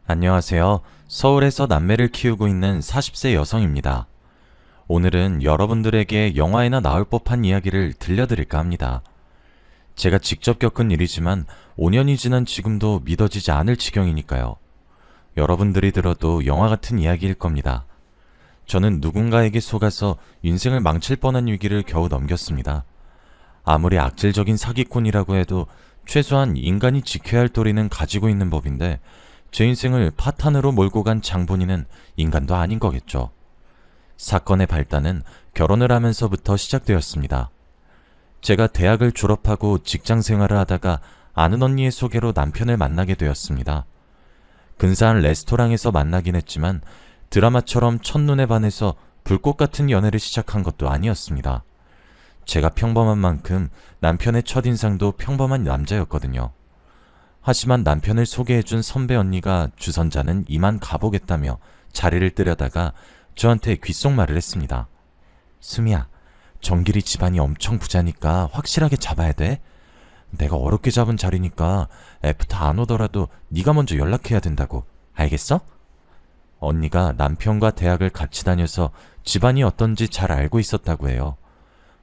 안녕하세요. 서울에서 남매를 키우고 있는 40세 여성입니다. 오늘은 여러분들에게 영화에나 나올 법한 이야기를 들려드릴까 합니다. 제가 직접 겪은 일이지만 5년이 지난 지금도 믿어지지 않을 지경이니까요. 여러분들이 들어도 영화 같은 이야기일 겁니다. 저는 누군가에게 속아서 인생을 망칠 뻔한 위기를 겨우 넘겼습니다. 아무리 악질적인 사기꾼이라고 해도 최소한 인간이 지켜야 할 도리는 가지고 있는 법인데 제 인생을 파탄으로 몰고 간 장본인은 인간도 아닌 거겠죠. 사건의 발단은 결혼을 하면서부터 시작되었습니다. 제가 대학을 졸업하고 직장 생활을 하다가 아는 언니의 소개로 남편을 만나게 되었습니다. 근사한 레스토랑에서 만나긴 했지만 드라마처럼 첫눈에 반해서 불꽃 같은 연애를 시작한 것도 아니었습니다. 제가 평범한 만큼 남편의 첫인상도 평범한 남자였거든요. 하지만 남편을 소개해준 선배 언니가 주선자는 이만 가보겠다며 자리를 뜨려다가 저한테 귓속말을 했습니다. 수미야, 정길이 집안이 엄청 부자니까 확실하게 잡아야 돼. 내가 어렵게 잡은 자리니까 애프터 안 오더라도 네가 먼저 연락해야 된다고. 알겠어? 언니가 남편과 대학을 같이 다녀서 집안이 어떤지 잘 알고 있었다고 해요.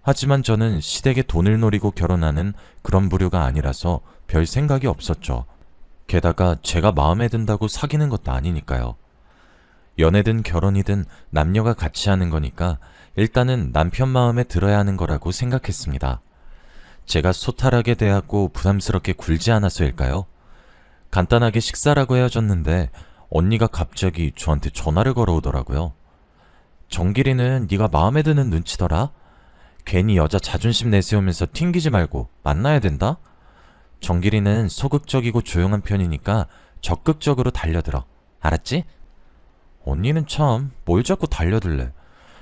하지만 저는 시댁에 돈을 노리고 결혼하는 그런 부류가 아니라서 별 생각이 없었죠. 게다가 제가 마음에 든다고 사귀는 것도 아니니까요. 연애든 결혼이든 남녀가 같이 하는 거니까 일단은 남편 마음에 들어야 하는 거라고 생각했습니다. 제가 소탈하게 대하고 부담스럽게 굴지 않아서일까요? 간단하게 식사라고 헤어졌는데 언니가 갑자기 저한테 전화를 걸어오더라고요. 정길이는 네가 마음에 드는 눈치더라? 괜히 여자 자존심 내세우면서 튕기지 말고 만나야 된다? 정길이는 소극적이고 조용한 편이니까 적극적으로 달려들어. 알았지? 언니는 참 뭘 자꾸 달려들래.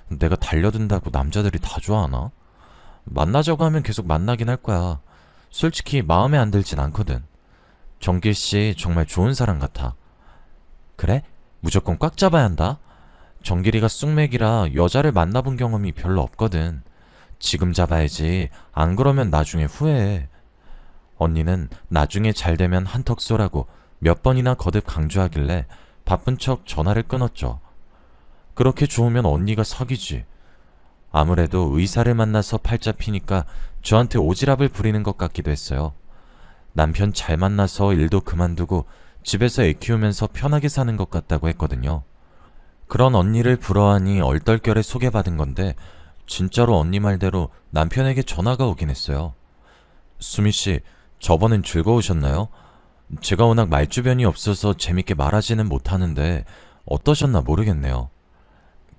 내가 달려든다고 남자들이 다 좋아하나? 만나자고 하면 계속 만나긴 할 거야. 솔직히 마음에 안 들진 않거든. 정길씨 정말 좋은 사람 같아. 그래? 무조건 꽉 잡아야 한다. 정길이가 쑥맥이라 여자를 만나본 경험이 별로 없거든. 지금 잡아야지. 안 그러면 나중에 후회해. 언니는 나중에 잘 되면 한턱 쏘라고 몇 번이나 거듭 강조하길래 바쁜 척 전화를 끊었죠. 그렇게 좋으면 언니가 사귀지. 아무래도 의사를 만나서 팔자 피니까 저한테 오지랖을 부리는 것 같기도 했어요. 남편 잘 만나서 일도 그만두고 집에서 애 키우면서 편하게 사는 것 같다고 했거든요. 그런 언니를 부러워하니 얼떨결에 소개받은 건데 진짜로 언니 말대로 남편에게 전화가 오긴 했어요. 수미씨, 저번엔 즐거우셨나요? 제가 워낙 말주변이 없어서 재밌게 말하지는 못하는데 어떠셨나 모르겠네요.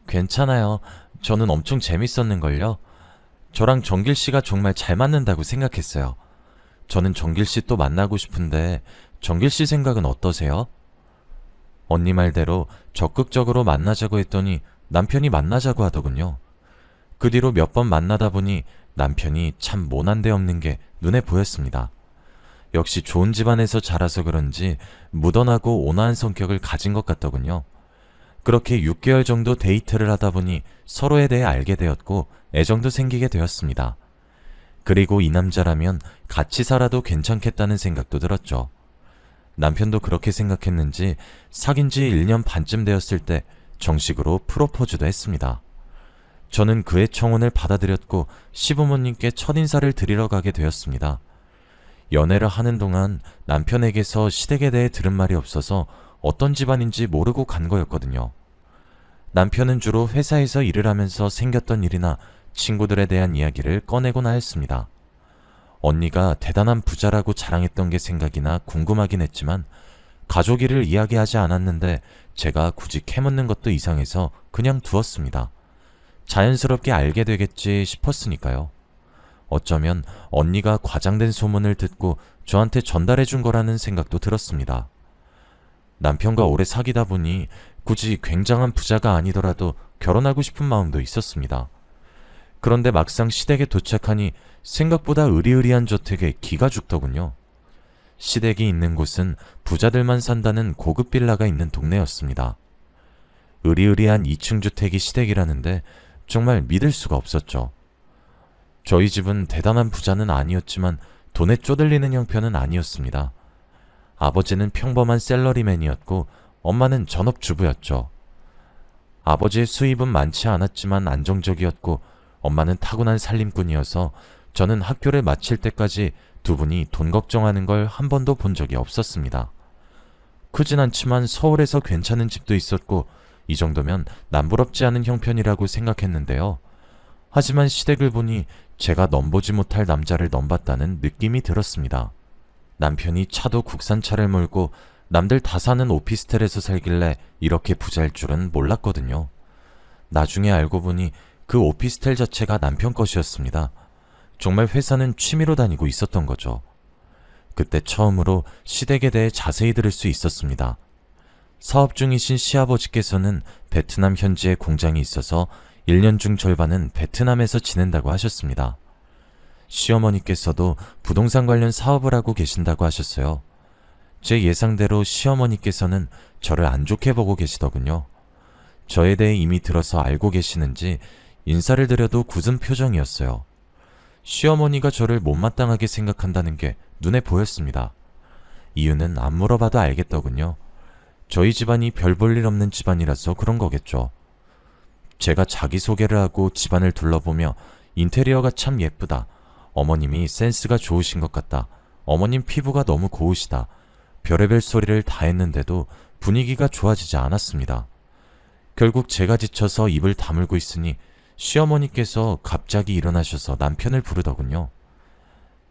괜찮아요. 저는 엄청 재밌었는걸요. 저랑 정길씨가 정말 잘 맞는다고 생각했어요. 저는 정길씨 또 만나고 싶은데 정길씨 생각은 어떠세요? 언니 말대로 적극적으로 만나자고 했더니 남편이 만나자고 하더군요. 그 뒤로 몇 번 만나다 보니 남편이 참 모난데 없는 게 눈에 보였습니다. 역시 좋은 집안에서 자라서 그런지 무던하고 온화한 성격을 가진 것 같더군요. 그렇게 6개월 정도 데이트를 하다 보니 서로에 대해 알게 되었고 애정도 생기게 되었습니다. 그리고 이 남자라면 같이 살아도 괜찮겠다는 생각도 들었죠. 남편도 그렇게 생각했는지 사귄 지 1년 반쯤 되었을 때 정식으로 프로포즈도 했습니다. 저는 그의 청혼을 받아들였고 시부모님께 첫인사를 드리러 가게 되었습니다. 연애를 하는 동안 남편에게서 시댁에 대해 들은 말이 없어서 어떤 집안인지 모르고 간 거였거든요. 남편은 주로 회사에서 일을 하면서 생겼던 일이나 친구들에 대한 이야기를 꺼내곤 하였습니다. 언니가 대단한 부자라고 자랑했던 게 생각이나 궁금하긴 했지만 가족 일을 이야기하지 않았는데 제가 굳이 캐묻는 것도 이상해서 그냥 두었습니다. 자연스럽게 알게 되겠지 싶었으니까요. 어쩌면 언니가 과장된 소문을 듣고 저한테 전달해 준 거라는 생각도 들었습니다. 남편과 오래 사귀다 보니 굳이 굉장한 부자가 아니더라도 결혼하고 싶은 마음도 있었습니다. 그런데 막상 시댁에 도착하니 생각보다 으리으리한 저택에 기가 죽더군요. 시댁이 있는 곳은 부자들만 산다는 고급 빌라가 있는 동네였습니다. 으리으리한 2층 주택이 시댁이라는데 정말 믿을 수가 없었죠. 저희 집은 대단한 부자는 아니었지만 돈에 쪼들리는 형편은 아니었습니다. 아버지는 평범한 샐러리맨이었고 엄마는 전업주부였죠. 아버지의 수입은 많지 않았지만 안정적이었고 엄마는 타고난 살림꾼이어서 저는 학교를 마칠 때까지 두 분이 돈 걱정하는 걸 한 번도 본 적이 없었습니다. 크진 않지만 서울에서 괜찮은 집도 있었고 이 정도면 남부럽지 않은 형편이라고 생각했는데요. 하지만 시댁을 보니 제가 넘보지 못할 남자를 넘봤다는 느낌이 들었습니다. 남편이 차도 국산차를 몰고 남들 다 사는 오피스텔에서 살길래 이렇게 부자일 줄은 몰랐거든요. 나중에 알고 보니 그 오피스텔 자체가 남편 것이었습니다. 정말 회사는 취미로 다니고 있었던 거죠. 그때 처음으로 시댁에 대해 자세히 들을 수 있었습니다. 사업 중이신 시아버지께서는 베트남 현지에 공장이 있어서 1년 중 절반은 베트남에서 지낸다고 하셨습니다. 시어머니께서도 부동산 관련 사업을 하고 계신다고 하셨어요. 제 예상대로 시어머니께서는 저를 안 좋게 보고 계시더군요. 저에 대해 이미 들어서 알고 계시는지 인사를 드려도 굳은 표정이었어요. 시어머니가 저를 못마땅하게 생각한다는 게 눈에 보였습니다. 이유는 안 물어봐도 알겠더군요. 저희 집안이 별 볼 일 없는 집안이라서 그런 거겠죠. 제가 자기소개를 하고 집안을 둘러보며 인테리어가 참 예쁘다. 어머님이 센스가 좋으신 것 같다. 어머님 피부가 너무 고우시다. 별의별 소리를 다 했는데도 분위기가 좋아지지 않았습니다. 결국 제가 지쳐서 입을 다물고 있으니 시어머니께서 갑자기 일어나셔서 남편을 부르더군요.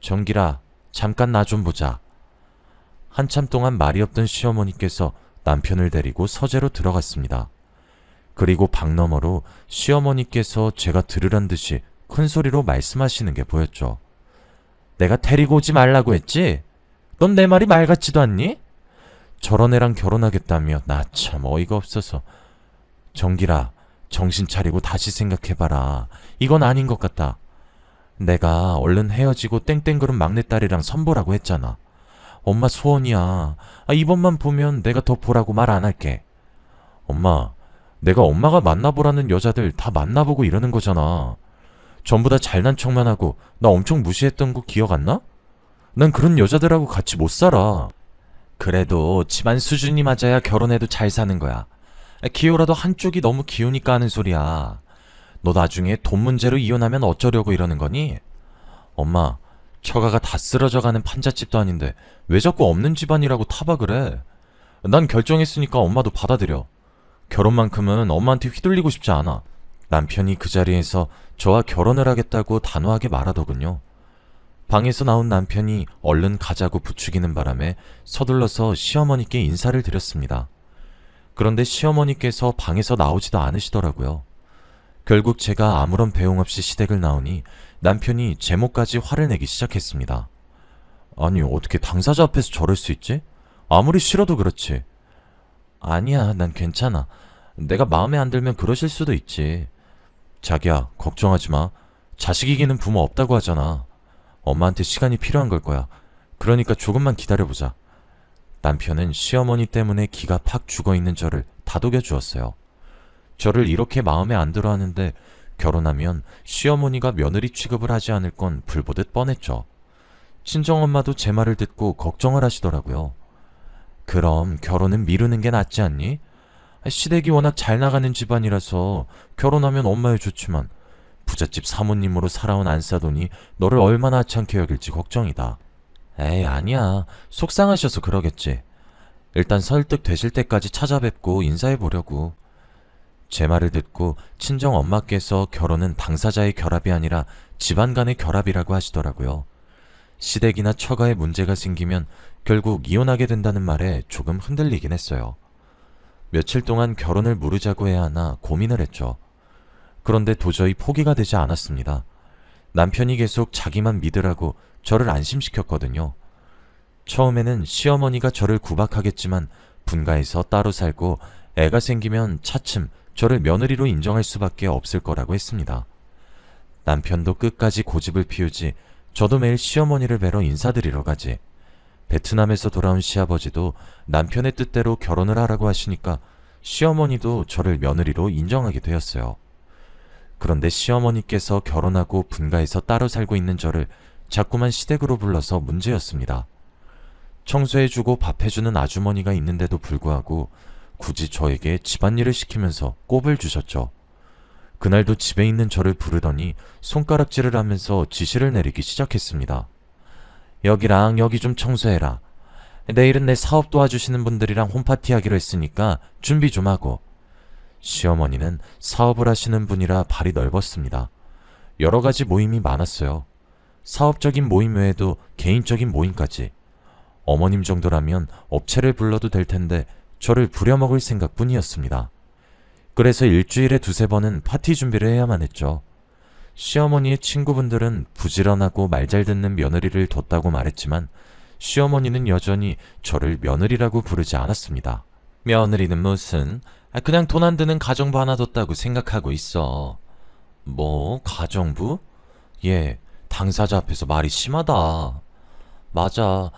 정길아, 잠깐 나 좀 보자. 한참 동안 말이 없던 시어머니께서 남편을 데리고 서재로 들어갔습니다. 그리고 방 너머로 시어머니께서 제가 들으란 듯이 큰 소리로 말씀하시는 게 보였죠. 내가 데리고 오지 말라고 했지? 넌 내 말이 말 같지도 않니? 저런 애랑 결혼하겠다며 나 참 어이가 없어서. 정길아, 정신 차리고 다시 생각해봐라. 이건 아닌 것 같다. 내가 얼른 헤어지고 땡땡그룹 막내딸이랑 선보라고 했잖아. 엄마 소원이야. 이번만 보면 내가 더 보라고 말 안 할게. 엄마, 내가 엄마가 만나보라는 여자들 다 만나보고 이러는 거잖아. 전부 다 잘난 척만 하고 나 엄청 무시했던 거 기억 안 나? 난 그런 여자들하고 같이 못 살아. 그래도 집안 수준이 맞아야 결혼해도 잘 사는 거야. 기호라도 한쪽이 너무 기우니까 하는 소리야. 너 나중에 돈 문제로 이혼하면 어쩌려고 이러는 거니? 엄마, 처가가 다 쓰러져가는 판잣집도 아닌데 왜 자꾸 없는 집안이라고 타박을 해? 난 결정했으니까 엄마도 받아들여. 결혼만큼은 엄마한테 휘둘리고 싶지 않아. 남편이 그 자리에서 저와 결혼을 하겠다고 단호하게 말하더군요. 방에서 나온 남편이 얼른 가자고 부추기는 바람에 서둘러서 시어머니께 인사를 드렸습니다. 그런데 시어머니께서 방에서 나오지도 않으시더라고요. 결국 제가 아무런 배웅 없이 시댁을 나오니 남편이 제목까지 화를 내기 시작했습니다. 아니, 어떻게 당사자 앞에서 저럴 수 있지? 아무리 싫어도 그렇지. 아니야, 난 괜찮아. 내가 마음에 안 들면 그러실 수도 있지. 자기야, 걱정하지 마. 자식 이기는 부모 없다고 하잖아. 엄마한테 시간이 필요한 걸 거야. 그러니까 조금만 기다려보자. 남편은 시어머니 때문에 기가 팍 죽어있는 저를 다독여 주었어요. 저를 이렇게 마음에 안 들어 하는데 결혼하면 시어머니가 며느리 취급을 하지 않을 건 불보듯 뻔했죠. 친정엄마도 제 말을 듣고 걱정을 하시더라고요. 그럼 결혼은 미루는 게 낫지 않니? 시댁이 워낙 잘 나가는 집안이라서 결혼하면 엄마에 좋지만 부잣집 사모님으로 살아온 안사돈이 너를 얼마나 하찮게 여길지 걱정이다. 에이, 아니야. 속상하셔서 그러겠지. 일단 설득되실 때까지 찾아뵙고 인사해보려고. 제 말을 듣고 친정 엄마께서 결혼은 당사자의 결합이 아니라 집안 간의 결합이라고 하시더라고요. 시댁이나 처가에 문제가 생기면 결국 이혼하게 된다는 말에 조금 흔들리긴 했어요. 며칠 동안 결혼을 무르자고 해야 하나 고민을 했죠. 그런데 도저히 포기가 되지 않았습니다. 남편이 계속 자기만 믿으라고 저를 안심시켰거든요. 처음에는 시어머니가 저를 구박하겠지만 분가해서 따로 살고 애가 생기면 차츰 저를 며느리로 인정할 수밖에 없을 거라고 했습니다. 남편도 끝까지 고집을 피우지 저도 매일 시어머니를 뵈러 인사드리러 가지. 베트남에서 돌아온 시아버지도 남편의 뜻대로 결혼을 하라고 하시니까 시어머니도 저를 며느리로 인정하게 되었어요. 그런데 시어머니께서 결혼하고 분가해서 따로 살고 있는 저를 자꾸만 시댁으로 불러서 문제였습니다. 청소해주고 밥해주는 아주머니가 있는데도 불구하고 굳이 저에게 집안일을 시키면서 꼽을 주셨죠. 그날도 집에 있는 저를 부르더니 손가락질을 하면서 지시를 내리기 시작했습니다. 여기랑 여기 좀 청소해라. 내일은 내 사업 도와주시는 분들이랑 홈파티 하기로 했으니까 준비 좀 하고. 시어머니는 사업을 하시는 분이라 발이 넓었습니다. 여러 가지 모임이 많았어요. 사업적인 모임 외에도 개인적인 모임까지. 어머님 정도라면 업체를 불러도 될 텐데 저를 부려먹을 생각뿐이었습니다. 그래서 일주일에 두세 번은 파티 준비를 해야만 했죠. 시어머니의 친구분들은 부지런하고 말 잘 듣는 며느리를 뒀다고 말했지만 시어머니는 여전히 저를 며느리라고 부르지 않았습니다. 며느리는 무슨, 그냥 돈 안 드는 가정부 하나 뒀다고 생각하고 있어. 뭐, 가정부? 얘, 당사자 앞에서 말이 심하다. 맞아,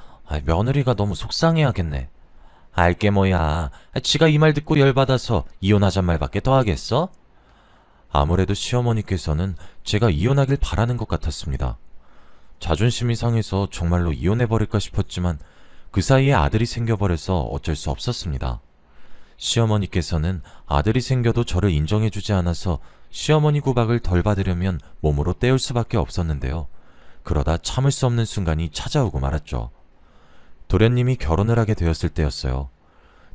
며느리가 너무 속상해하겠네. 알게 뭐야, 지가 이 말 듣고 열받아서 이혼하잔 말밖에 더 하겠어? 아무래도 시어머니께서는 제가 이혼하길 바라는 것 같았습니다. 자존심이 상해서 정말로 이혼해버릴까 싶었지만 그 사이에 아들이 생겨버려서 어쩔 수 없었습니다. 시어머니께서는 아들이 생겨도 저를 인정해주지 않아서 시어머니 구박을 덜 받으려면 몸으로 때울 수밖에 없었는데요. 그러다 참을 수 없는 순간이 찾아오고 말았죠. 도련님이 결혼을 하게 되었을 때였어요.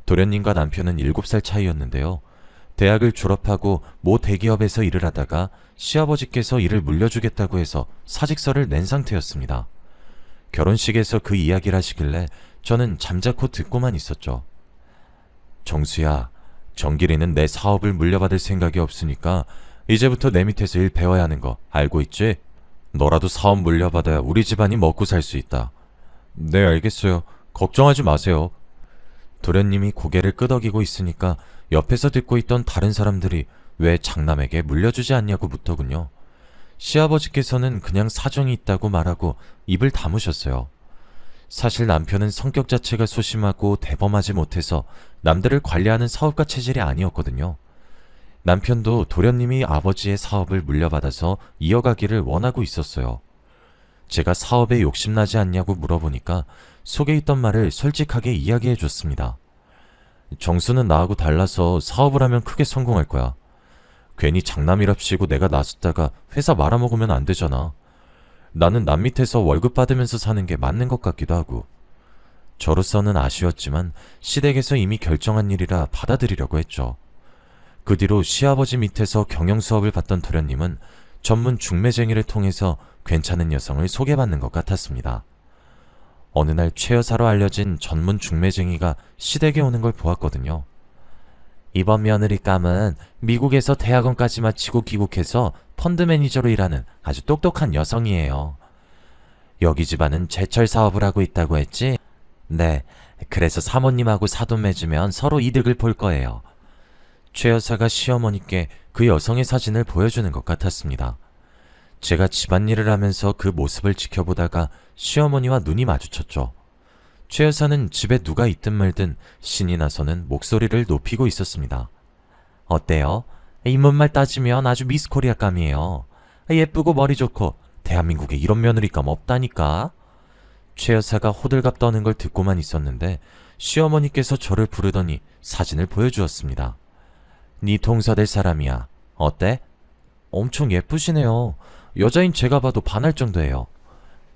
도련님과 남편은 7살 차이였는데요. 대학을 졸업하고 모 대기업에서 일을 하다가 시아버지께서 일을 물려주겠다고 해서 사직서를 낸 상태였습니다. 결혼식에서 그 이야기를 하시길래 저는 잠자코 듣고만 있었죠. 정수야, 정길이는 내 사업을 물려받을 생각이 없으니까 이제부터 내 밑에서 일 배워야 하는 거 알고 있지? 너라도 사업 물려받아야 우리 집안이 먹고 살 수 있다. 네, 알겠어요. 걱정하지 마세요. 도련님이 고개를 끄덕이고 있으니까 옆에서 듣고 있던 다른 사람들이 왜 장남에게 물려주지 않냐고 묻더군요. 시아버지께서는 그냥 사정이 있다고 말하고 입을 다무셨어요. 사실 남편은 성격 자체가 소심하고 대범하지 못해서 남들을 관리하는 사업가 체질이 아니었거든요. 남편도 도련님이 아버지의 사업을 물려받아서 이어가기를 원하고 있었어요. 제가 사업에 욕심나지 않냐고 물어보니까 속에 있던 말을 솔직하게 이야기해 줬습니다. 정수는 나하고 달라서 사업을 하면 크게 성공할 거야. 괜히 장남이랍시고 내가 나섰다가 회사 말아먹으면 안 되잖아. 나는 남 밑에서 월급 받으면서 사는 게 맞는 것 같기도 하고. 저로서는 아쉬웠지만 시댁에서 이미 결정한 일이라 받아들이려고 했죠. 그 뒤로 시아버지 밑에서 경영 수업을 받던 도련님은 전문 중매쟁이를 통해서 괜찮은 여성을 소개받는 것 같았습니다. 어느 날 최 여사로 알려진 전문 중매쟁이가 시댁에 오는 걸 보았거든요. 이번 며느리감은 미국에서 대학원까지 마치고 귀국해서 펀드 매니저로 일하는 아주 똑똑한 여성이에요. 여기 집안은 제철 사업을 하고 있다고 했지? 네, 그래서 사모님하고 사돈 맺으면 서로 이득을 볼 거예요. 최 여사가 시어머니께 그 여성의 사진을 보여주는 것 같았습니다. 제가 집안일을 하면서 그 모습을 지켜보다가 시어머니와 눈이 마주쳤죠. 최 여사는 집에 누가 있든 말든 신이 나서는 목소리를 높이고 있었습니다. 어때요? 인문말 따지면 아주 미스 코리아감이에요. 예쁘고 머리 좋고 대한민국에 이런 며느리감 없다니까. 최 여사가 호들갑 떠는 걸 듣고만 있었는데 시어머니께서 저를 부르더니 사진을 보여주었습니다. 네 동서될 사람이야. 어때? 엄청 예쁘시네요. 여자인 제가 봐도 반할 정도예요.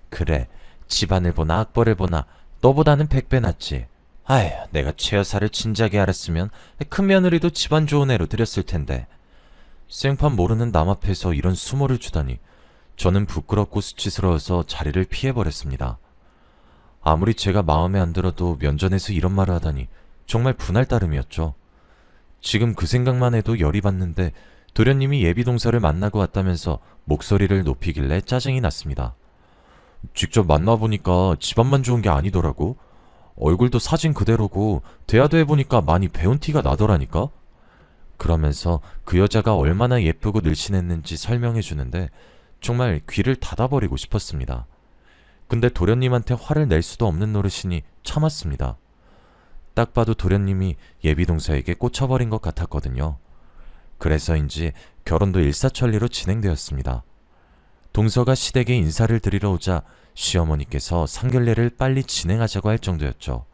그래, 집안을 보나 악벌을 보나 너보다는 100배 낫지. 아휴, 내가 최 여사를 진작에 알았으면 큰 며느리도 집안 좋은 애로 들였을 텐데. 생판 모르는 남 앞에서 이런 수모를 주다니 저는 부끄럽고 수치스러워서 자리를 피해버렸습니다. 아무리 제가 마음에 안 들어도 면전에서 이런 말을 하다니 정말 분할 따름이었죠. 지금 그 생각만 해도 열이 받는데 도련님이 예비동서를 만나고 왔다면서 목소리를 높이길래 짜증이 났습니다. 직접 만나보니까 집안만 좋은 게 아니더라고. 얼굴도 사진 그대로고 대화도 해보니까 많이 배운 티가 나더라니까. 그러면서 그 여자가 얼마나 예쁘고 늘씬했는지 설명해주는데 정말 귀를 닫아버리고 싶었습니다. 근데 도련님한테 화를 낼 수도 없는 노릇이니 참았습니다. 딱 봐도 도련님이 예비동서에게 꽂혀버린 것 같았거든요. 그래서인지 결혼도 일사천리로 진행되었습니다. 동서가 시댁에 인사를 드리러 오자 시어머니께서 상견례를 빨리 진행하자고 할 정도였죠.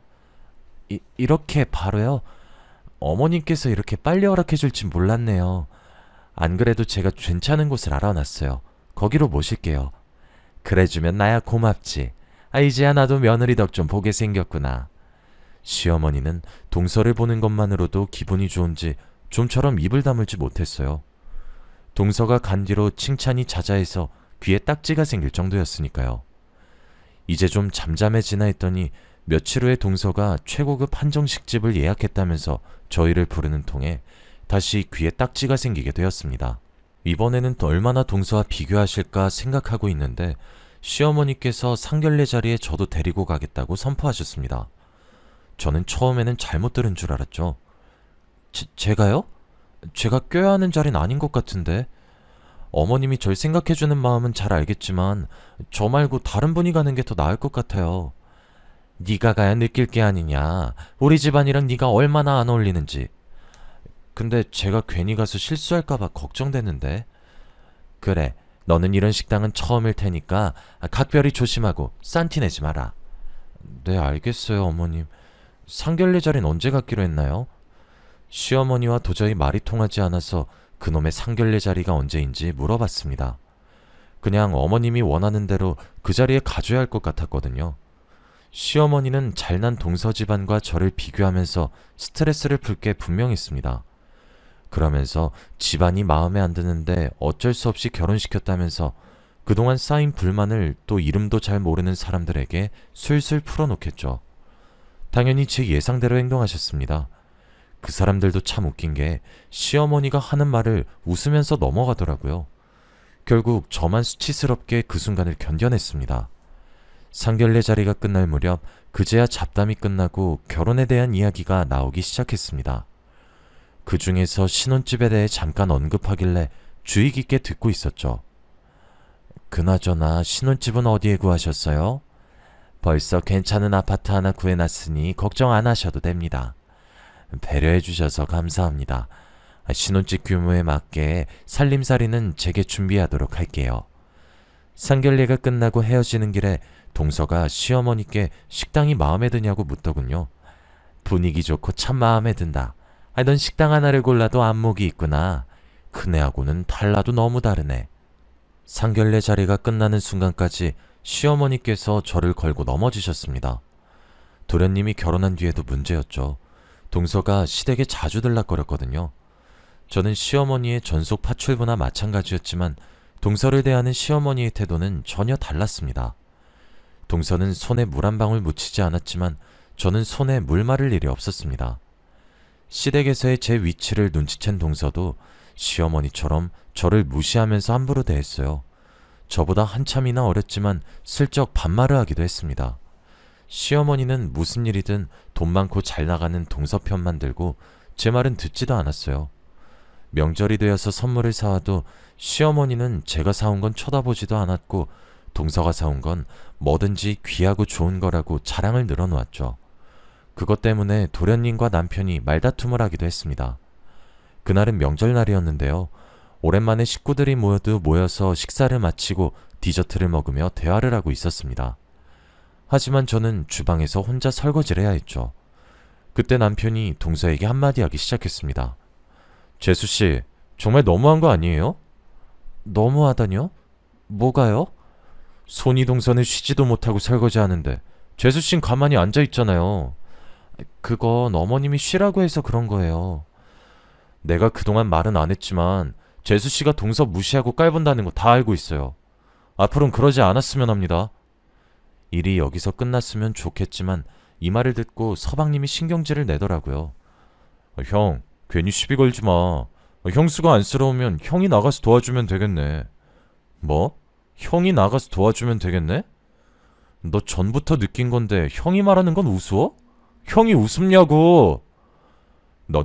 이렇게 바로요? 어머님께서 이렇게 빨리 허락해 줄진 몰랐네요. 안 그래도 제가 괜찮은 곳을 알아놨어요. 거기로 모실게요. 그래주면 나야 고맙지. 이제야 나도 며느리 덕 좀 보게 생겼구나. 시어머니는 동서를 보는 것만으로도 기분이 좋은지 좀처럼 입을 다물지 못했어요. 동서가 간 뒤로 칭찬이 자자해서 귀에 딱지가 생길 정도였으니까요. 이제 좀 잠잠해지나 했더니 며칠 후에 동서가 최고급 한정식집을 예약했다면서 저희를 부르는 통에 다시 귀에 딱지가 생기게 되었습니다. 이번에는 또 얼마나 동서와 비교하실까 생각하고 있는데 시어머니께서 상견례 자리에 저도 데리고 가겠다고 선포하셨습니다. 저는 처음에는 잘못 들은 줄 알았죠. 제가요? 제가 껴야 하는 자리는 아닌 것 같은데. 어머님이 절 생각해주는 마음은 잘 알겠지만 저 말고 다른 분이 가는 게 더 나을 것 같아요. 네가 가야 느낄 게 아니냐. 우리 집안이랑 네가 얼마나 안 어울리는지. 근데 제가 괜히 가서 실수할까봐 걱정되는데. 그래, 너는 이런 식당은 처음일 테니까 각별히 조심하고 싼티 내지 마라. 네, 알겠어요, 어머님. 상견례 자리는 언제 갖기로 했나요? 시어머니와 도저히 말이 통하지 않아서 그놈의 상견례 자리가 언제인지 물어봤습니다. 그냥 어머님이 원하는 대로 그 자리에 가줘야 할 것 같았거든요. 시어머니는 잘난 동서 집안과 저를 비교하면서 스트레스를 풀 게 분명했습니다. 그러면서 집안이 마음에 안 드는데 어쩔 수 없이 결혼시켰다면서 그동안 쌓인 불만을 또 이름도 잘 모르는 사람들에게 술술 풀어놓겠죠. 당연히 제 예상대로 행동하셨습니다. 그 사람들도 참 웃긴 게 시어머니가 하는 말을 웃으면서 넘어가더라고요. 결국 저만 수치스럽게 그 순간을 견뎌냈습니다. 상견례 자리가 끝날 무렵 그제야 잡담이 끝나고 결혼에 대한 이야기가 나오기 시작했습니다. 그 중에서 신혼집에 대해 잠깐 언급하길래 주의 깊게 듣고 있었죠. 그나저나 신혼집은 어디에 구하셨어요? 벌써 괜찮은 아파트 하나 구해놨으니 걱정 안 하셔도 됩니다. 배려해 주셔서 감사합니다. 신혼집 규모에 맞게 살림살이는 제게 준비하도록 할게요. 상견례가 끝나고 헤어지는 길에 동서가 시어머니께 식당이 마음에 드냐고 묻더군요. 분위기 좋고 참 마음에 든다. 넌 식당 하나를 골라도 안목이 있구나. 큰애하고는 달라도 너무 다르네. 상견례 자리가 끝나는 순간까지 시어머니께서 저를 걸고 넘어지셨습니다. 도련님이 결혼한 뒤에도 문제였죠. 동서가 시댁에 자주 들락거렸거든요. 저는 시어머니의 전속 파출부나 마찬가지였지만 동서를 대하는 시어머니의 태도는 전혀 달랐습니다. 동서는 손에 물 한 방울 묻히지 않았지만 저는 손에 물 마를 일이 없었습니다. 시댁에서의 제 위치를 눈치챈 동서도 시어머니처럼 저를 무시하면서 함부로 대했어요. 저보다 한참이나 어렸지만 슬쩍 반말을 하기도 했습니다. 시어머니는 무슨 일이든 돈 많고 잘 나가는 동서 편만 들고 제 말은 듣지도 않았어요. 명절이 되어서 선물을 사와도 시어머니는 제가 사온 건 쳐다보지도 않았고 동서가 사온 건 뭐든지 귀하고 좋은 거라고 자랑을 늘어놓았죠. 그것 때문에 도련님과 남편이 말다툼을 하기도 했습니다. 그날은 명절날이었는데요. 오랜만에 식구들이 모여서 식사를 마치고 디저트를 먹으며 대화를 하고 있었습니다. 하지만 저는 주방에서 혼자 설거지를 해야 했죠. 그때 남편이 동서에게 한마디 하기 시작했습니다. 재수씨, 정말 너무한 거 아니에요? 너무하다뇨? 뭐가요? 손이 동서는 쉬지도 못하고 설거지하는데 재수씨는 가만히 앉아있잖아요. 그건 어머님이 쉬라고 해서 그런 거예요. 내가 그동안 말은 안 했지만 재수씨가 동서 무시하고 깔본다는 거 다 알고 있어요. 앞으로는 그러지 않았으면 합니다. 일이 여기서 끝났으면 좋겠지만 이 말을 듣고 서방님이 신경질을 내더라고요. 형, 괜히 시비 걸지 마. 형수가 안쓰러우면 형이 나가서 도와주면 되겠네. 뭐? 형이 나가서 도와주면 되겠네? 너 전부터 느낀 건데 형이 말하는 건 우스워? 형이 우습냐고!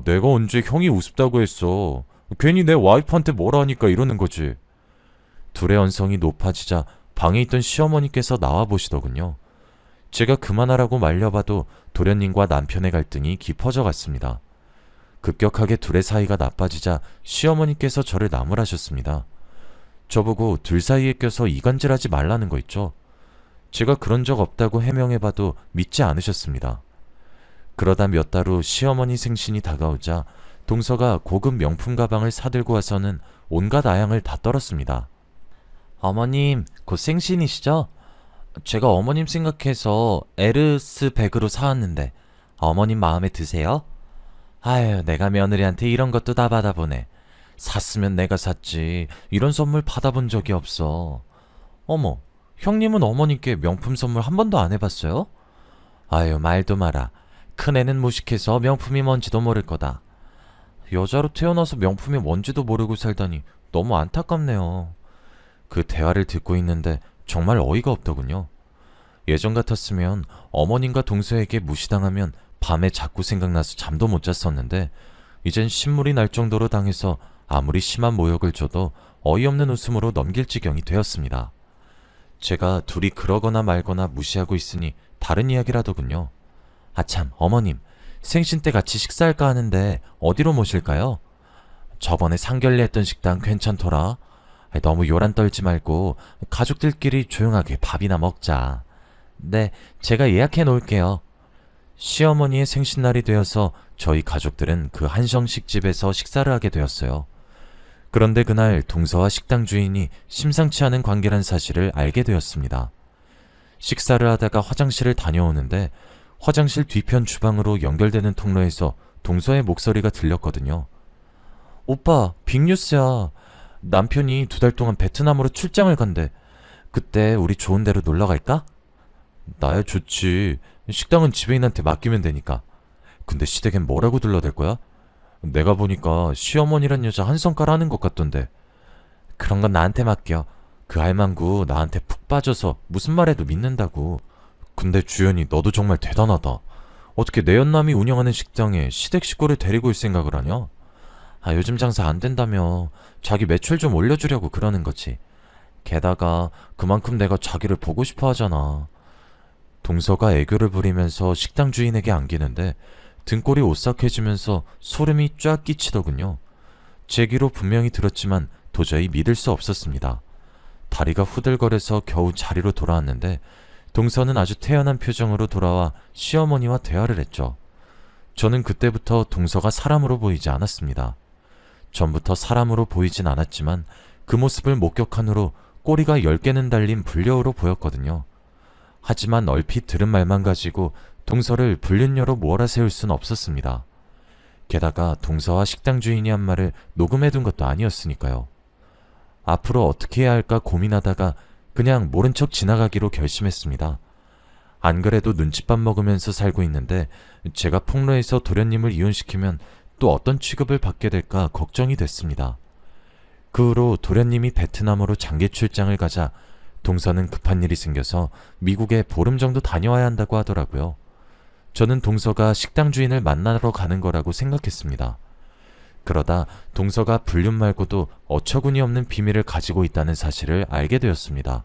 내가 언제 형이 우습다고 했어. 괜히 내 와이프한테 뭐라 하니까 이러는 거지. 둘의 언성이 높아지자 방에 있던 시어머니께서 나와보시더군요. 제가 그만하라고 말려봐도 도련님과 남편의 갈등이 깊어져 갔습니다. 급격하게 둘의 사이가 나빠지자 시어머니께서 저를 나무라셨습니다. 저보고 둘 사이에 껴서 이간질하지 말라는 거 있죠. 제가 그런 적 없다고 해명해봐도 믿지 않으셨습니다. 그러다 몇 달 후 시어머니 생신이 다가오자 동서가 고급 명품 가방을 사들고 와서는 온갖 아양을 다 떨었습니다. 어머님, 곧 생신이시죠? 제가 어머님 생각해서 에르스 백으로 사왔는데 어머님 마음에 드세요? 아유, 내가 며느리한테 이런 것도 다 받아보네. 샀으면 내가 샀지. 이런 선물 받아본 적이 없어. 어머, 형님은 어머님께 명품 선물 한 번도 안 해봤어요? 아유, 말도 마라. 큰애는 무식해서 명품이 뭔지도 모를 거다. 여자로 태어나서 명품이 뭔지도 모르고 살다니 너무 안타깝네요. 그 대화를 듣고 있는데 정말 어이가 없더군요. 예전 같았으면 어머님과 동서에게 무시당하면 밤에 자꾸 생각나서 잠도 못 잤었는데 이젠 신물이 날 정도로 당해서 아무리 심한 모욕을 줘도 어이없는 웃음으로 넘길 지경이 되었습니다. 제가 둘이 그러거나 말거나 무시하고 있으니 다른 이야기라더군요. 아참, 어머님, 생신 때 같이 식사할까 하는데 어디로 모실까요? 저번에 상견례 했던 식당 괜찮더라. 너무 요란 떨지 말고 가족들끼리 조용하게 밥이나 먹자. 네, 제가 예약해 놓을게요. 시어머니의 생신날이 되어서 저희 가족들은 그 한정식 집에서 식사를 하게 되었어요. 그런데 그날 동서와 식당 주인이 심상치 않은 관계란 사실을 알게 되었습니다. 식사를 하다가 화장실을 다녀오는데 화장실 뒤편 주방으로 연결되는 통로에서 동서의 목소리가 들렸거든요. 오빠, 빅뉴스야. 남편이 2달 동안 베트남으로 출장을 간대. 그때 우리 좋은 데로 놀러 갈까? 나야 좋지. 식당은 지배인한테 맡기면 되니까. 근데 시댁엔 뭐라고 둘러댈 거야? 내가 보니까 시어머니란 여자 한 성깔 하는 것 같던데. 그런 건 나한테 맡겨. 그 할망구 나한테 푹 빠져서 무슨 말해도 믿는다고. 근데 주연이 너도 정말 대단하다. 어떻게 내연남이 운영하는 식당에 시댁 식구를 데리고 올 생각을 하냐? 아, 요즘 장사 안 된다며. 자기 매출 좀 올려주려고 그러는 거지. 게다가 그만큼 내가 자기를 보고 싶어 하잖아. 동서가 애교를 부리면서 식당 주인에게 안기는데 등골이 오싹해지면서 소름이 쫙 끼치더군요. 제 귀로 분명히 들었지만 도저히 믿을 수 없었습니다. 다리가 후들거려서 겨우 자리로 돌아왔는데 동서는 아주 태연한 표정으로 돌아와 시어머니와 대화를 했죠. 저는 그때부터 동서가 사람으로 보이지 않았습니다. 전부터 사람으로 보이진 않았지만 그 모습을 목격한 후로 꼬리가 10개는 달린 불려우로 보였거든요. 하지만 얼핏 들은 말만 가지고 동서를 불륜녀로 몰아세울 순 없었습니다. 게다가 동서와 식당 주인이 한 말을 녹음해둔 것도 아니었으니까요. 앞으로 어떻게 해야 할까 고민하다가 그냥 모른 척 지나가기로 결심했습니다. 안 그래도 눈칫밥 먹으면서 살고 있는데 제가 폭로해서 도련님을 이혼시키면 또 어떤 취급을 받게 될까 걱정이 됐습니다. 그 후로 도련님이 베트남으로 장기 출장을 가자 동서는 급한 일이 생겨서 미국에 보름 정도 다녀와야 한다고 하더라고요. 저는 동서가 식당 주인을 만나러 가는 거라고 생각했습니다. 그러다 동서가 불륜 말고도 어처구니 없는 비밀을 가지고 있다는 사실을 알게 되었습니다.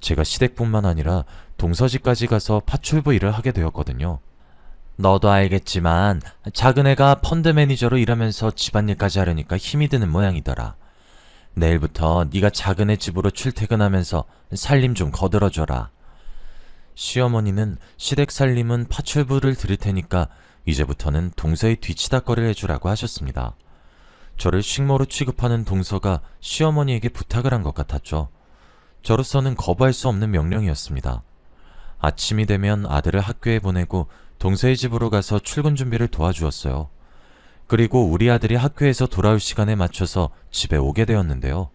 제가 시댁뿐만 아니라 동서 집까지 가서 파출부 일을 하게 되었거든요. 너도 알겠지만 작은 애가 펀드 매니저로 일하면서 집안일까지 하려니까 힘이 드는 모양이더라. 내일부터 네가 작은 애 집으로 출퇴근하면서 살림 좀 거들어줘라. 시어머니는 시댁 살림은 파출부를 들을 테니까 이제부터는 동서의 뒤치다거리를 해주라고 하셨습니다. 저를 식모로 취급하는 동서가 시어머니에게 부탁을 한 것 같았죠. 저로서는 거부할 수 없는 명령이었습니다. 아침이 되면 아들을 학교에 보내고 동서의 집으로 가서 출근 준비를 도와주었어요. 그리고 우리 아들이 학교에서 돌아올 시간에 맞춰서 집에 오게 되었는데요.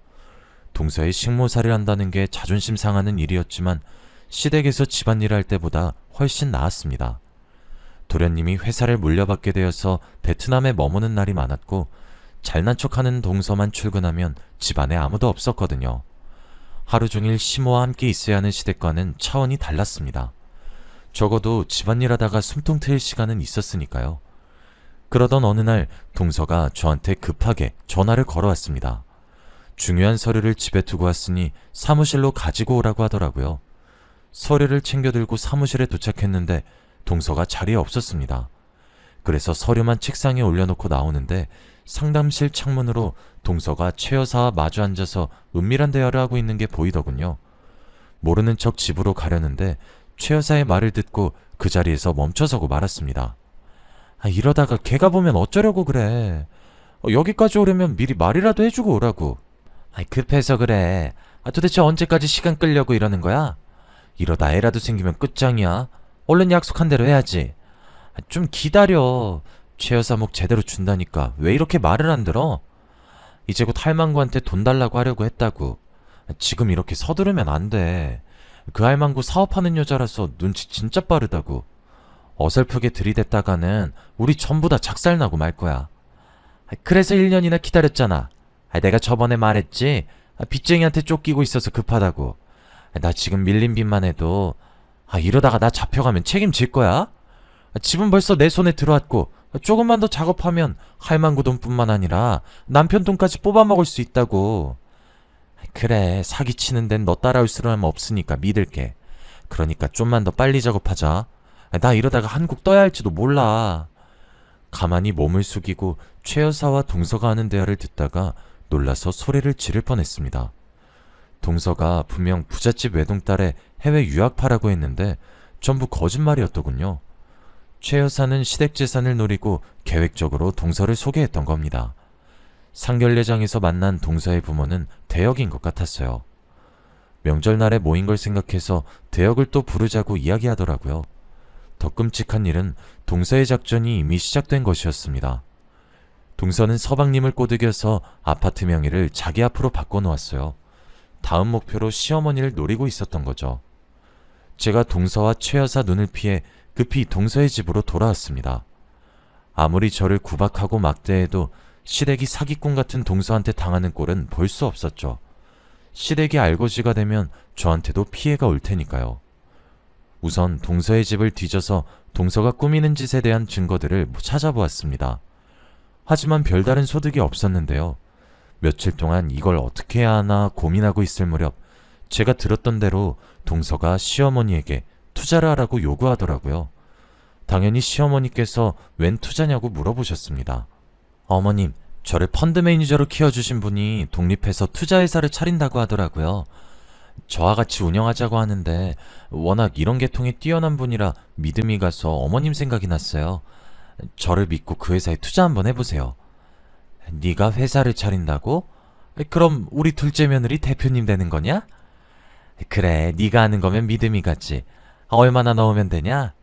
동서의 식모살이를 한다는 게 자존심 상하는 일이었지만 시댁에서 집안일을 할 때보다 훨씬 나았습니다. 도련님이 회사를 물려받게 되어서 베트남에 머무는 날이 많았고 잘난 척하는 동서만 출근하면 집안에 아무도 없었거든요. 하루 종일 시모와 함께 있어야 하는 시댁과는 차원이 달랐습니다. 적어도 집안일 하다가 숨통 트일 시간은 있었으니까요. 그러던 어느 날 동서가 저한테 급하게 전화를 걸어왔습니다. 중요한 서류를 집에 두고 왔으니 사무실로 가지고 오라고 하더라고요. 서류를 챙겨 들고 사무실에 도착했는데 동서가 자리에 없었습니다. 그래서 서류만 책상에 올려놓고 나오는데 상담실 창문으로 동서가 최 여사와 마주 앉아서 은밀한 대화를 하고 있는 게 보이더군요. 모르는 척 집으로 가려는데 최 여사의 말을 듣고 그 자리에서 멈춰서고 말았습니다. 이러다가 걔가 보면 어쩌려고 그래. 여기까지 오려면 미리 말이라도 해주고 오라고. 급해서 그래. 도대체 언제까지 시간 끌려고 이러는 거야? 이러다 애라도 생기면 끝장이야. 얼른 약속한 대로 해야지. 좀 기다려. 최 여사 목 제대로 준다니까 왜 이렇게 말을 안 들어? 이제 곧 할망구한테 돈 달라고 하려고 했다고. 지금 이렇게 서두르면 안 돼. 그 할망구 사업하는 여자라서 눈치 진짜 빠르다고. 어설프게 들이댔다가는 우리 전부 다 작살나고 말 거야. 그래서 1년이나 기다렸잖아. 내가 저번에 말했지. 빚쟁이한테 쫓기고 있어서 급하다고. 나 지금 밀린 빚만 해도 이러다가 나 잡혀가면 책임질 거야? 집은 벌써 내 손에 들어왔고 조금만 더 작업하면 할망구 돈뿐만 아니라 남편 돈까지 뽑아먹을 수 있다고. 그래, 사기치는 데는 너 따라올 사람 없으니까 믿을게. 그러니까 좀만 더 빨리 작업하자. 나 이러다가 한국 떠야 할지도 몰라. 가만히 몸을 숙이고 최 여사와 동서가 하는 대화를 듣다가 놀라서 소리를 지를 뻔했습니다. 동서가 분명 부잣집 외동딸에 해외 유학파라고 했는데 전부 거짓말이었더군요. 최 여사는 시댁재산을 노리고 계획적으로 동서를 소개했던 겁니다. 상견례장에서 만난 동서의 부모는 대역인 것 같았어요. 명절날에 모인 걸 생각해서 대역을 또 부르자고 이야기하더라고요. 더 끔찍한 일은 동서의 작전이 이미 시작된 것이었습니다. 동서는 서방님을 꼬드겨서 아파트 명의를 자기 앞으로 바꿔놓았어요. 다음 목표로 시어머니를 노리고 있었던 거죠. 제가 동서와 최 여사 눈을 피해 급히 동서의 집으로 돌아왔습니다. 아무리 저를 구박하고 막대해도 시댁이 사기꾼 같은 동서한테 당하는 꼴은 볼 수 없었죠. 시댁이 알거지가 되면 저한테도 피해가 올 테니까요. 우선 동서의 집을 뒤져서 동서가 꾸미는 짓에 대한 증거들을 찾아보았습니다. 하지만 별다른 소득이 없었는데요. 며칠 동안 이걸 어떻게 해야 하나 고민하고 있을 무렵 제가 들었던 대로 동서가 시어머니에게 투자를 하라고 요구하더라고요. 당연히 시어머니께서 웬 투자냐고 물어보셨습니다. 어머님, 저를 펀드 매니저로 키워주신 분이 독립해서 투자회사를 차린다고 하더라고요. 저와 같이 운영하자고 하는데 워낙 이런 계통에 뛰어난 분이라 믿음이 가서 어머님 생각이 났어요. 저를 믿고 그 회사에 투자 한번 해보세요. 네가 회사를 차린다고? 그럼 우리 둘째 며느리 대표님 되는 거냐? 그래, 네가 하는 거면 믿음이 가지. 얼마나 넣으면 되냐?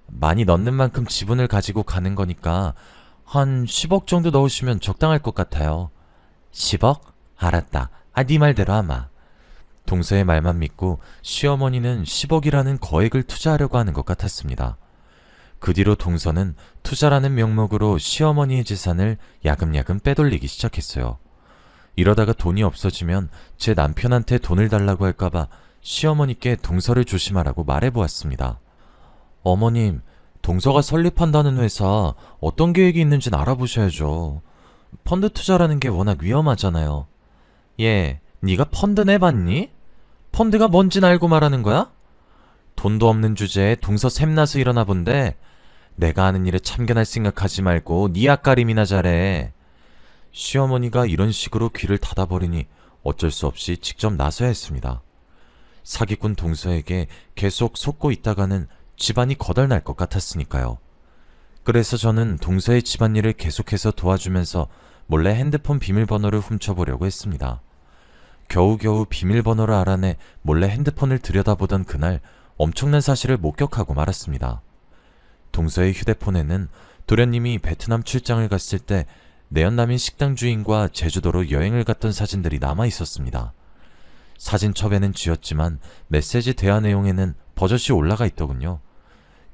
많이 넣는 만큼 지분을 가지고 가는 거니까 한 10억 정도 넣으시면 적당할 것 같아요. 10억? 알았다. 네 말대로 하마. 동서의 말만 믿고 시어머니는 10억이라는 거액을 투자하려고 하는 것 같았습니다. 그 뒤로 동서는 투자라는 명목으로 시어머니의 재산을 야금야금 빼돌리기 시작했어요. 이러다가 돈이 없어지면 제 남편한테 돈을 달라고 할까봐 시어머니께 동서를 조심하라고 말해보았습니다. 어머님, 동서가 설립한다는 회사 어떤 계획이 있는지는 알아보셔야죠. 펀드 투자라는 게 워낙 위험하잖아요. 얘, 네가 펀드 내봤니? 펀드가 뭔진 알고 말하는 거야? 돈도 없는 주제에 동서 샘나서 일어나 본데 내가 하는 일에 참견할 생각하지 말고 네 앞가림이나 잘해. 시어머니가 이런 식으로 귀를 닫아버리니 어쩔 수 없이 직접 나서야 했습니다. 사기꾼 동서에게 계속 속고 있다가는 집안이 거덜날 것 같았으니까요. 그래서 저는 동서의 집안일을 계속해서 도와주면서 몰래 핸드폰 비밀번호를 훔쳐보려고 했습니다. 겨우겨우 비밀번호를 알아내 몰래 핸드폰을 들여다보던 그날 엄청난 사실을 목격하고 말았습니다. 동서의 휴대폰에는 도련님이 베트남 출장을 갔을 때 내연남인 식당 주인과 제주도로 여행을 갔던 사진들이 남아 있었습니다. 사진첩에는 지웠지만 메시지 대화 내용에는 버젓이 올라가 있더군요.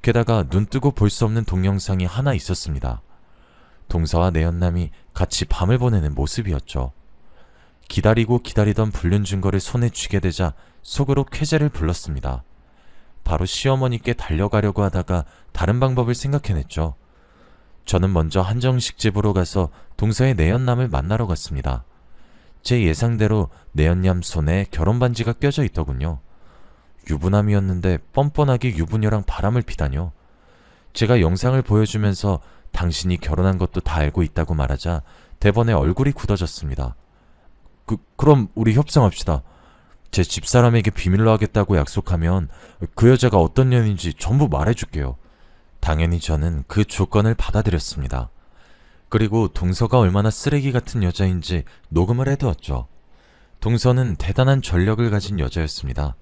게다가 눈뜨고 볼 수 없는 동영상이 하나 있었습니다. 동서와 내연남이 같이 밤을 보내는 모습이었죠. 기다리고 기다리던 불륜 증거를 손에 쥐게 되자 속으로 쾌재를 불렀습니다. 바로 시어머니께 달려가려고 하다가 다른 방법을 생각해냈죠. 저는 먼저 한정식 집으로 가서 동서의 내연남을 만나러 갔습니다. 제 예상대로 내연남 손에 결혼반지가 껴져 있더군요. 유부남이었는데 뻔뻔하게 유부녀랑 바람을 피다뇨. 제가 영상을 보여주면서 당신이 결혼한 것도 다 알고 있다고 말하자 대번에 얼굴이 굳어졌습니다. 그럼 우리 협상합시다. 제 집사람에게 비밀로 하겠다고 약속하면 그 여자가 어떤 년인지 전부 말해줄게요. 당연히 저는 그 조건을 받아들였습니다. 그리고 동서가 얼마나 쓰레기 같은 여자인지 녹음을 해두었죠. 동서는 대단한 전력을 가진 여자였습니다.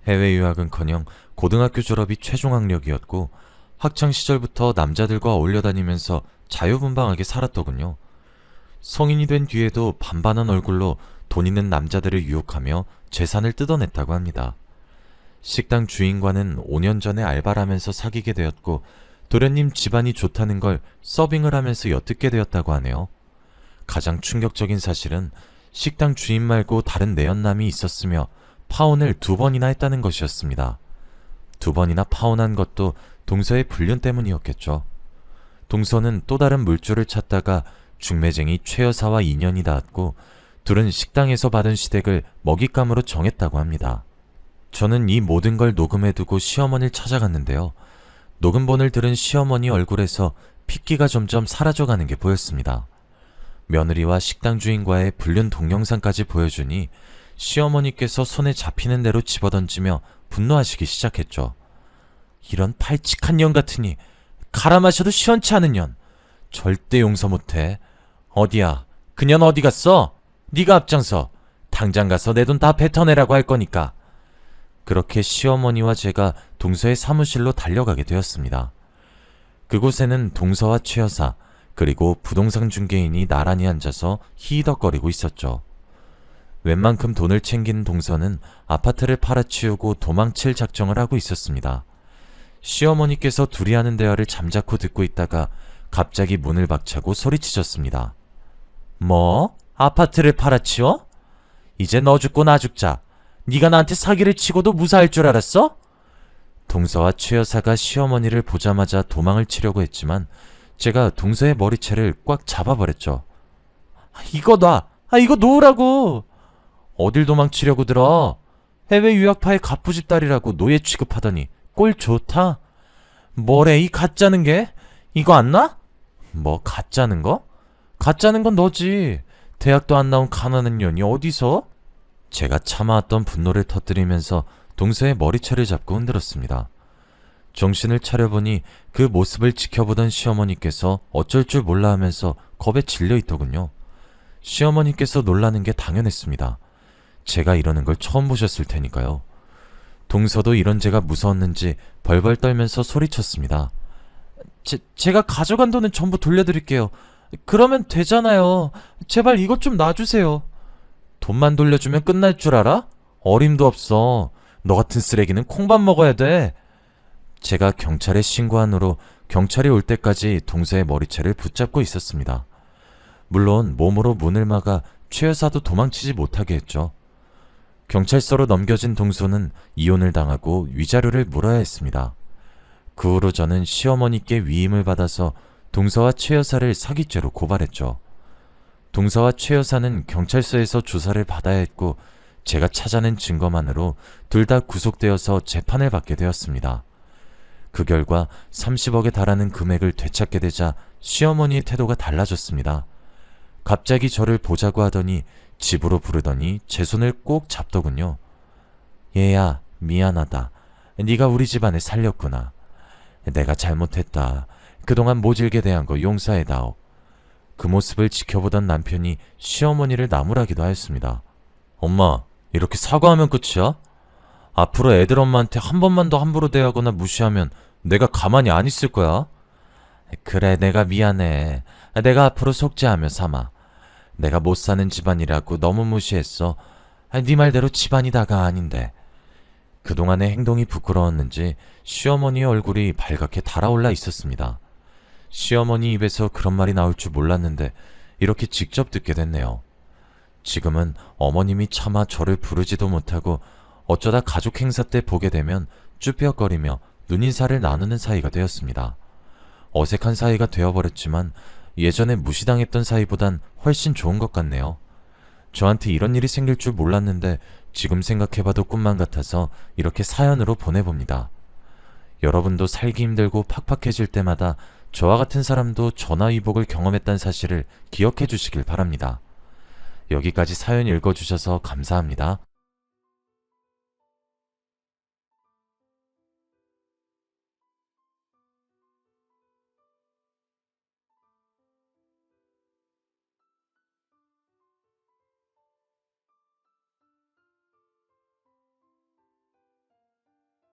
해외 유학은커녕 고등학교 졸업이 최종 학력이었고 학창 시절부터 남자들과 어울려 다니면서 자유분방하게 살았더군요. 성인이 된 뒤에도 반반한 얼굴로 돈 있는 남자들을 유혹하며 재산을 뜯어냈다고 합니다. 식당 주인과는 5년 전에 알바를 하면서 사귀게 되었고 도련님 집안이 좋다는 걸 서빙을 하면서 엿듣게 되었다고 하네요. 가장 충격적인 사실은 식당 주인 말고 다른 내연남이 있었으며 파혼을 2번이나 했다는 것이었습니다. 2번이나 파혼한 것도 동서의 불륜 때문이었겠죠. 동서는 또 다른 물줄을 찾다가 중매쟁이 최 여사와 인연이 닿았고 둘은 식당에서 받은 시댁을 먹잇감으로 정했다고 합니다. 저는 이 모든 걸 녹음해두고 시어머니를 찾아갔는데요. 녹음본을 들은 시어머니 얼굴에서 핏기가 점점 사라져가는 게 보였습니다. 며느리와 식당 주인과의 불륜 동영상까지 보여주니 시어머니께서 손에 잡히는 대로 집어던지며 분노하시기 시작했죠. 이런 발칙한 년 같으니 갈아 마셔도 시원치 않은 년. 절대 용서 못해. 어디야? 그년 어디 갔어? 네가 앞장서. 당장 가서 내 돈 다 뱉어내라고 할 거니까. 그렇게 시어머니와 제가 동서의 사무실로 달려가게 되었습니다. 그곳에는 동서와 최 여사 그리고 부동산 중개인이 나란히 앉아서 히덕거리고 있었죠. 웬만큼 돈을 챙긴 동서는 아파트를 팔아치우고 도망칠 작정을 하고 있었습니다. 시어머니께서 둘이 하는 대화를 잠자코 듣고 있다가 갑자기 문을 박차고 소리치셨습니다. 뭐? 아파트를 팔아치워? 이제 너 죽고 나 죽자. 네가 나한테 사기를 치고도 무사할 줄 알았어? 동서와 최 여사가 시어머니를 보자마자 도망을 치려고 했지만 제가 동서의 머리채를 꽉 잡아버렸죠. 이거 놔! 이거 놓으라고! 어딜 도망치려고 들어? 해외 유학파의 갑부집 딸이라고 노예 취급하더니 꼴 좋다? 뭐래 이 가짜는 게? 이거 안 나? 뭐 가짜는 거? 가짜는 건 너지. 대학도 안 나온 가난한 년이 어디서? 제가 참아왔던 분노를 터뜨리면서 동서의 머리채를 잡고 흔들었습니다. 정신을 차려보니 그 모습을 지켜보던 시어머니께서 어쩔 줄 몰라 하면서 겁에 질려 있더군요. 시어머니께서 놀라는 게 당연했습니다. 제가 이러는 걸 처음 보셨을 테니까요. 동서도 이런 제가 무서웠는지 벌벌 떨면서 소리쳤습니다. 제가 가져간 돈은 전부 돌려드릴게요. 그러면 되잖아요. 제발 이것 좀 놔주세요. 돈만 돌려주면 끝날 줄 알아? 어림도 없어. 너 같은 쓰레기는 콩밥 먹어야 돼. 제가 경찰에 신고한 후로 경찰이 올 때까지 동서의 머리채를 붙잡고 있었습니다. 물론 몸으로 문을 막아 최 여사도 도망치지 못하게 했죠. 경찰서로 넘겨진 동서는 이혼을 당하고 위자료를 물어야 했습니다. 그 후로 저는 시어머니께 위임을 받아서 동서와 최 여사를 사기죄로 고발했죠. 동서와 최 여사는 경찰서에서 조사를 받아야 했고 제가 찾아낸 증거만으로 둘 다 구속되어서 재판을 받게 되었습니다. 그 결과 30억에 달하는 금액을 되찾게 되자 시어머니의 태도가 달라졌습니다. 갑자기 저를 보자고 하더니 집으로 부르더니 제 손을 꼭 잡더군요. 얘야, 미안하다. 네가 우리 집안을 살렸구나. 내가 잘못했다. 그동안 모질게 대한 거 용서해다오. 그 모습을 지켜보던 남편이 시어머니를 나무라기도 하였습니다. 엄마, 이렇게 사과하면 끝이야? 앞으로 애들 엄마한테 한 번만 더 함부로 대하거나 무시하면 내가 가만히 안 있을 거야. 그래, 내가 미안해. 내가 앞으로 속죄하며 삼아. 내가 못 사는 집안이라고 너무 무시했어. 네 말대로 집안이 다가 아닌데. 그동안의 행동이 부끄러웠는지 시어머니의 얼굴이 발갛게 달아올라 있었습니다. 시어머니 입에서 그런 말이 나올 줄 몰랐는데 이렇게 직접 듣게 됐네요. 지금은 어머님이 차마 저를 부르지도 못하고 어쩌다 가족 행사 때 보게 되면 쭈뼛거리며 눈인사를 나누는 사이가 되었습니다. 어색한 사이가 되어버렸지만 예전에 무시당했던 사이보단 훨씬 좋은 것 같네요. 저한테 이런 일이 생길 줄 몰랐는데 지금 생각해봐도 꿈만 같아서 이렇게 사연으로 보내봅니다. 여러분도 살기 힘들고 팍팍해질 때마다 저와 같은 사람도 전화위복을 경험했다는 사실을 기억해 주시길 바랍니다. 여기까지 사연 읽어주셔서 감사합니다.